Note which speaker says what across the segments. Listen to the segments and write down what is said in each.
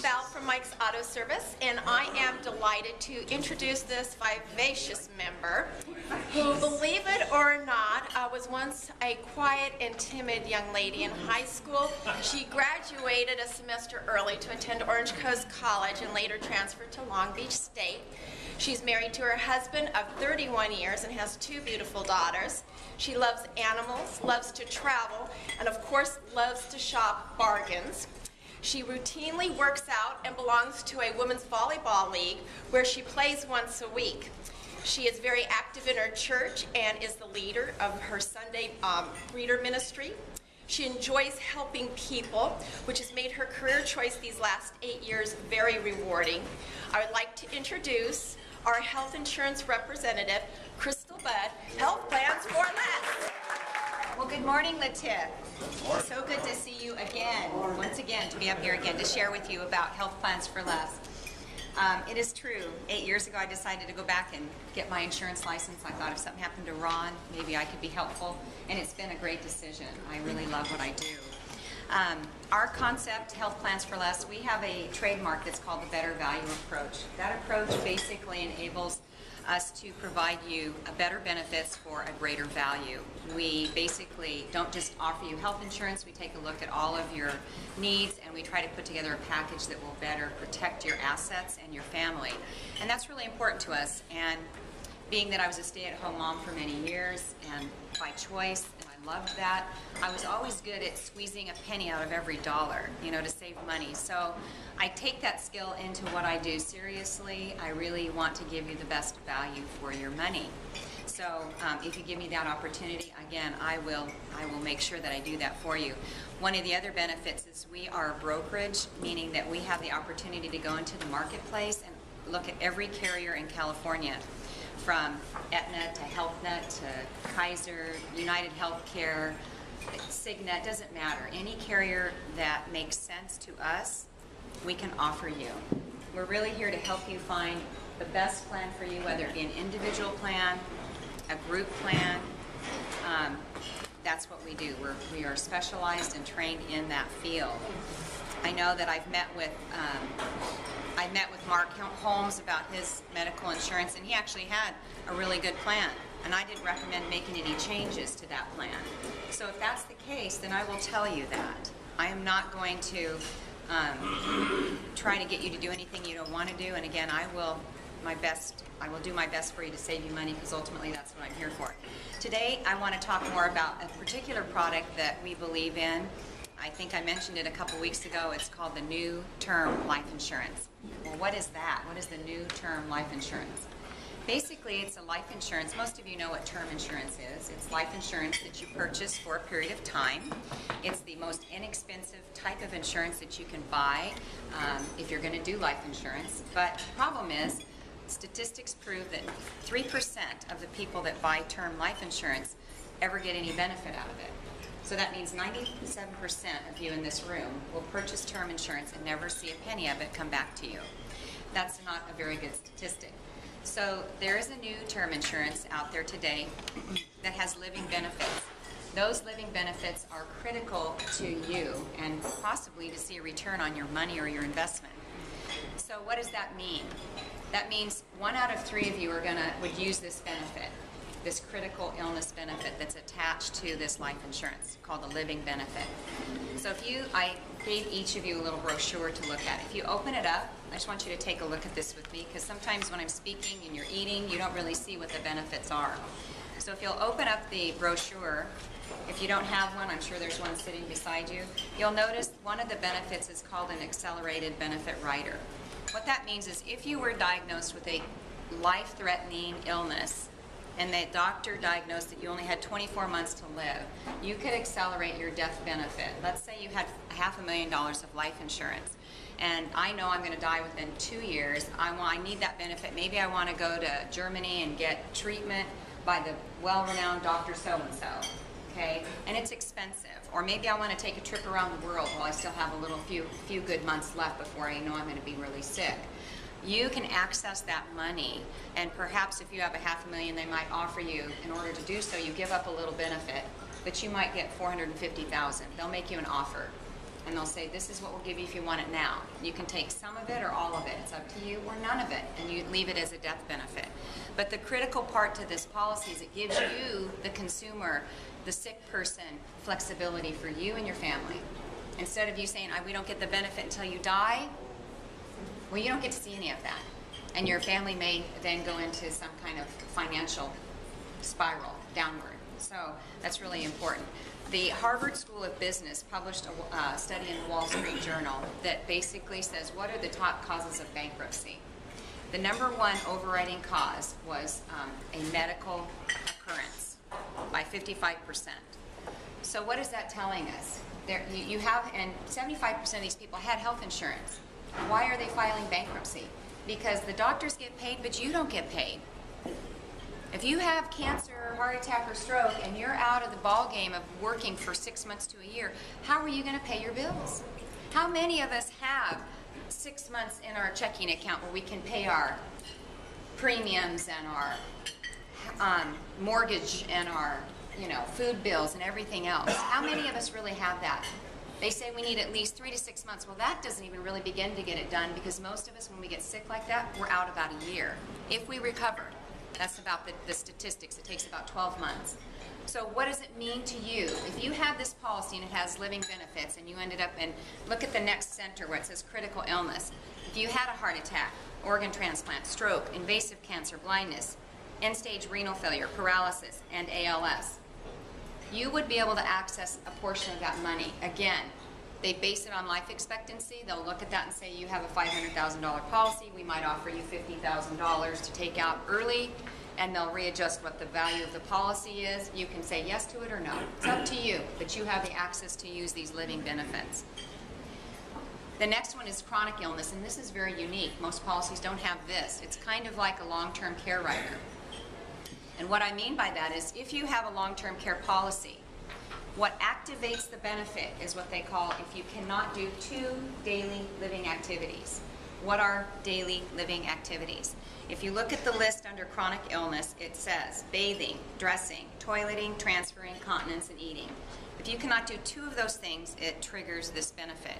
Speaker 1: Val from Mike's Auto Service, and I am delighted to introduce this vivacious member who, believe it or not, was once a quiet and timid young lady in high school. She graduated a semester early to attend Orange Coast College and later transferred to Long Beach State. She's married to her husband of 31 years and has 2 beautiful daughters. She loves animals, loves to travel, and of course loves to shop bargains. She routinely works out and belongs to a women's volleyball league where she plays once a week. She is very active in her church and is the leader of her Sunday reader ministry. She enjoys helping people, which has made her career choice these last 8 years very rewarding. I would like to introduce our health insurance representative, Crystal Budd, Health Plans for Less.
Speaker 2: Well, good morning, Latif. So good to see you again, once again, to be up here again to share with you about Health Plans for Less. It is true. 8 years ago, I decided to go back and get my insurance license. I thought if something happened to Ron, maybe I could be helpful, and it's been a great decision. I really love what I do. Our concept, Health Plans for Less, we have a trademark that's called the Better Value Approach. That approach basically enables us to provide you better benefits for a greater value. We basically don't just offer you health insurance, we take a look at all of your needs and we try to put together a package that will better protect your assets and your family. And that's really important to us. And being that I was a stay-at-home mom for many years and by choice, and I loved that, I was always good at squeezing a penny out of every dollar, you know, to save money. So I take that skill into what I do seriously. I really want to give you the best value for your money. So if you give me that opportunity, again, I will make sure that I do that for you. One of the other benefits is we are a brokerage, meaning that we have the opportunity to go into the marketplace and look at every carrier in California, from Aetna to HealthNet to Kaiser, United Healthcare, Cigna, it doesn't matter. Any carrier that makes sense to us, we can offer you. We're really here to help you find the best plan for you, whether it be an individual plan, a group plan. That's what we do. We are specialized and trained in that field. I know that I met with Mark Holmes about his medical insurance, and he actually had a really good plan, and I didn't recommend making any changes to that plan. So if that's the case, then I will tell you that. I am not going to try to get you to do anything you don't want to do, and again, I will do my best for you to save you money, because ultimately that's what I'm here for. Today, I want to talk more about a particular product that we believe in. I think I mentioned it a couple weeks ago. It's called the New Term Life Insurance. Well, what is that? What is the New Term Life Insurance? Basically, it's a life insurance. Most of you know what term insurance is. It's life insurance that you purchase for a period of time. It's the most inexpensive type of insurance that you can buy if you're going to do life insurance. But the problem is, statistics prove that 3% of the people that buy term life insurance ever get any benefit out of it. So that means 97% of you in this room will purchase term insurance and never see a penny of it come back to you. That's not a very good statistic. So there is a new term insurance out there today that has living benefits. Those living benefits are critical to you and possibly to see a return on your money or your investment. So what does that mean? That means 1 out of 3 of you would use this benefit, this critical illness benefit that's attached to this life insurance called the living benefit. So I gave each of you a little brochure to look at. If you open it up, I just want you to take a look at this with me, because sometimes when I'm speaking and you're eating, you don't really see what the benefits are. So if you'll open up the brochure, if you don't have one, I'm sure there's one sitting beside you, you'll notice one of the benefits is called an accelerated benefit rider. What that means is if you were diagnosed with a life-threatening illness, and the doctor diagnosed that you only had 24 months to live, you could accelerate your death benefit. Let's say you had $500,000 of life insurance, and I know I'm going to die within 2 years. I need that benefit. Maybe I want to go to Germany and get treatment by the well-renowned Dr. So-and-so, okay? And it's expensive. Or maybe I want to take a trip around the world while I still have a few good months left before I know I'm going to be really sick. You can access that money, and perhaps if you have $500,000, they might offer you, in order to do so, you give up a little benefit, but you might get $450,000. They'll make you an offer. And they'll say, this is what we'll give you if you want it now. You can take some of it or all of it. It's up to you, or none of it. And you leave it as a death benefit. But the critical part to this policy is it gives you, the consumer, the sick person, flexibility for you and your family. Instead of you saying, we don't get the benefit until you die, well, you don't get to see any of that. And your family may then go into some kind of financial spiral downward. So that's really important. The Harvard School of Business published a study in the Wall Street Journal that basically says, what are the top causes of bankruptcy? The number one overriding cause was a medical occurrence by 55%. So what is that telling us? You have, and 75% of these people had health insurance. Why are they filing bankruptcy? Because the doctors get paid, but you don't get paid. If you have cancer, heart attack, or stroke, and you're out of the ball game of working for 6 months to a year, how are you going to pay your bills? How many of us have 6 months in our checking account where we can pay our premiums and our mortgage and our food bills and everything else? How many of us really have that? They say we need at least 3 to 6 months. Well, that doesn't even really begin to get it done, because most of us, when we get sick like that, we're out about a year. If we recover, that's about the statistics. It takes about 12 months. So what does it mean to you? If you have this policy and it has living benefits, and you ended up in, look at the next center where it says critical illness. If you had a heart attack, organ transplant, stroke, invasive cancer, blindness, end-stage renal failure, paralysis, and ALS, you would be able to access a portion of that money. Again, they base it on life expectancy. They'll look at that and say, you have a $500,000 policy. We might offer you $50,000 to take out early, and they'll readjust what the value of the policy is. You can say yes to it or no. It's up to you, but you have the access to use these living benefits. The next one is chronic illness, and this is very unique. Most policies don't have this. It's kind of like a long-term care rider. And what I mean by that is, if you have a long-term care policy, what activates the benefit is what they call, if you cannot do 2 daily living activities. What are daily living activities? If you look at the list under chronic illness, it says bathing, dressing, toileting, transferring, continence, and eating. If you cannot do 2 of those things, it triggers this benefit.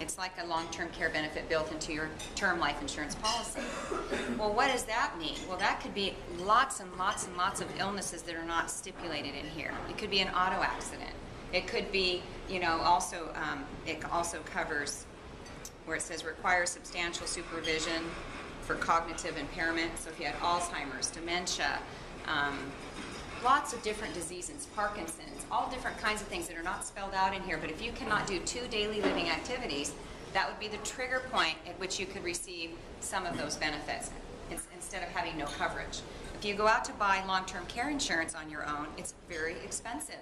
Speaker 2: It's like a long-term care benefit built into your term life insurance policy. Well, what does that mean? Well, that could be lots and lots and lots of illnesses that are not stipulated in here. It could be an auto accident. It could be, also, it also covers where it says requires substantial supervision for cognitive impairment. So if you had Alzheimer's, dementia, lots of different diseases, Parkinson's, all different kinds of things that are not spelled out in here. But if you cannot do 2 daily living activities, that would be the trigger point at which you could receive some of those benefits instead of having no coverage. If you go out to buy long-term care insurance on your own, it's very expensive.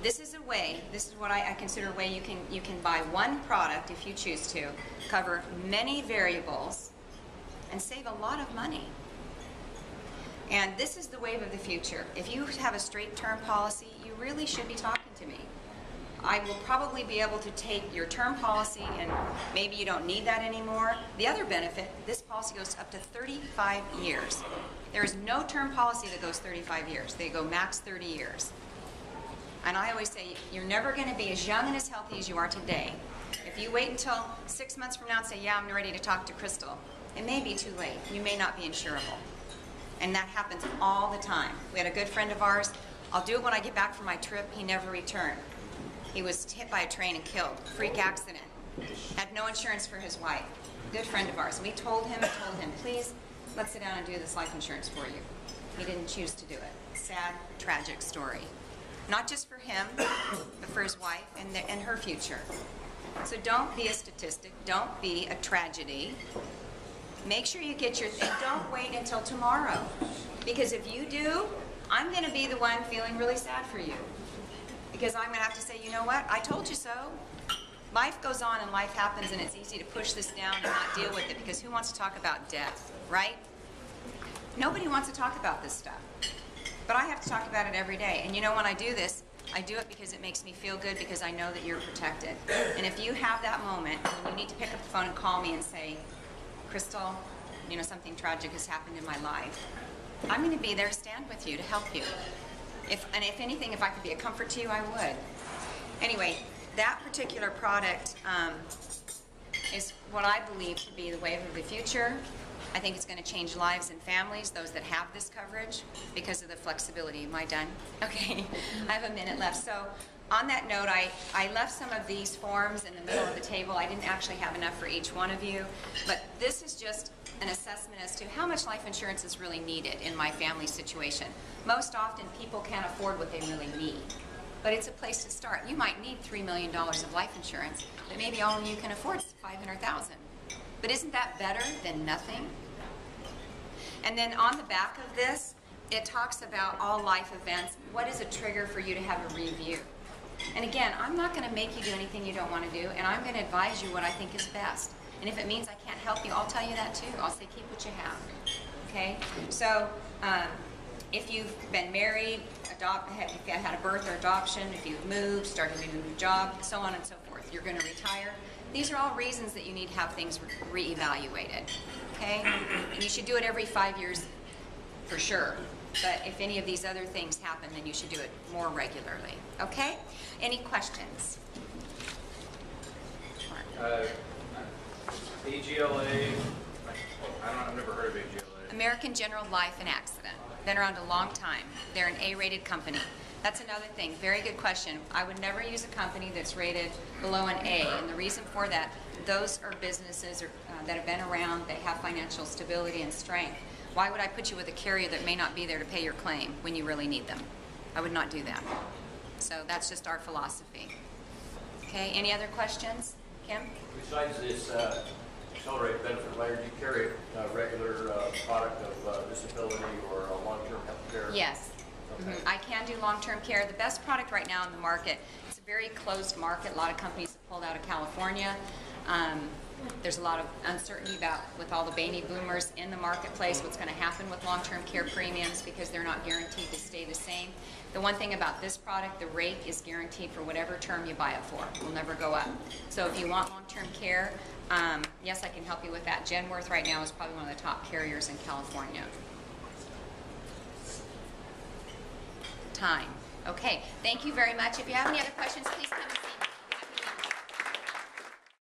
Speaker 2: This is a way, this is what I consider a way you can buy one product, if you choose to, cover many variables, and save a lot of money. And this is the wave of the future. If you have a straight term policy, you really should be talking to me. I will probably be able to take your term policy, and maybe you don't need that anymore. The other benefit, this policy goes up to 35 years. There is no term policy that goes 35 years. They go max 30 years. And I always say, you're never going to be as young and as healthy as you are today. If you wait until 6 months from now and say, yeah, I'm ready to talk to Crystal, it may be too late. You may not be insurable. And that happens all the time. We had a good friend of ours. I'll do it when I get back from my trip. He never returned. He was hit by a train and killed. Freak accident. Had no insurance for his wife. Good friend of ours. And we told him, please, let's sit down and do this life insurance for you. He didn't choose to do it. Sad, tragic story. Not just for him, but for his wife and her future. So don't be a statistic. Don't be a tragedy. Make sure you get your, and don't wait until tomorrow. Because if you do, I'm going to be the one feeling really sad for you. Because I'm going to have to say, you know what, I told you so. Life goes on and life happens, and it's easy to push this down and not deal with it, because who wants to talk about death, right? Nobody wants to talk about this stuff. But I have to talk about it every day. And you know, when I do this, I do it because it makes me feel good, because I know that you're protected. And if you have that moment when you need to pick up the phone and call me and say, Crystal, you know, something tragic has happened in my life, I'm going to be there to stand with you, to help you. If anything, if I could be a comfort to you, I would. Anyway, that particular product is what I believe to be the wave of the future. I think it's going to change lives and families, those that have this coverage, because of the flexibility. Am I done? Okay, I have a minute left. So on that note, I left some of these forms in the middle of the table. I didn't actually have enough for each one of you, but this is just an assessment as to how much life insurance is really needed in my family situation. Most often, people can't afford what they really need, but it's a place to start. You might need $3 million of life insurance, but maybe all you can afford is $500,000. But isn't that better than nothing? And then on the back of this, it talks about all life events. What is a trigger for you to have a review? And again, I'm not going to make you do anything you don't want to do, and I'm going to advise you what I think is best. And if it means I can't help you, I'll tell you that too. I'll say keep what you have. Okay? So if you've been married, if you had a birth or adoption, if you've moved, started a new job, so on and so forth, you're going to retire. These are all reasons that you need to have things reevaluated. Okay? And you should do it every 5 years for sure. But if any of these other things happen, then you should do it more regularly. Okay? Any questions?
Speaker 3: AGLA, I've never heard of AGLA.
Speaker 2: American General Life and Accident. Been around a long time. They're an A-rated company. That's another thing. Very good question. I would never use a company that's rated below an A, and the reason for that, those are businesses that have been around, they have financial stability and strength. Why would I put you with a carrier that may not be there to pay your claim when you really need them? I would not do that. So that's just our philosophy. Okay, any other questions? Kim?
Speaker 3: Besides this accelerated benefit layer, do you carry a regular product of disability or long-term health care?
Speaker 2: Yes.
Speaker 3: Okay.
Speaker 2: I can do long-term care. The best product right now in the market, it's a very closed market. A lot of companies have pulled out of California. There's a lot of uncertainty about, with all the baby boomers in the marketplace, what's going to happen with long-term care premiums because they're not guaranteed to stay the same. The one thing about this product, the rate is guaranteed for whatever term you buy it for. It will never go up. So if you want long-term care, yes, I can help you with that. Genworth right now is probably one of the top carriers in California. Time. Okay, thank you very much. If you have any other questions, please come and see me.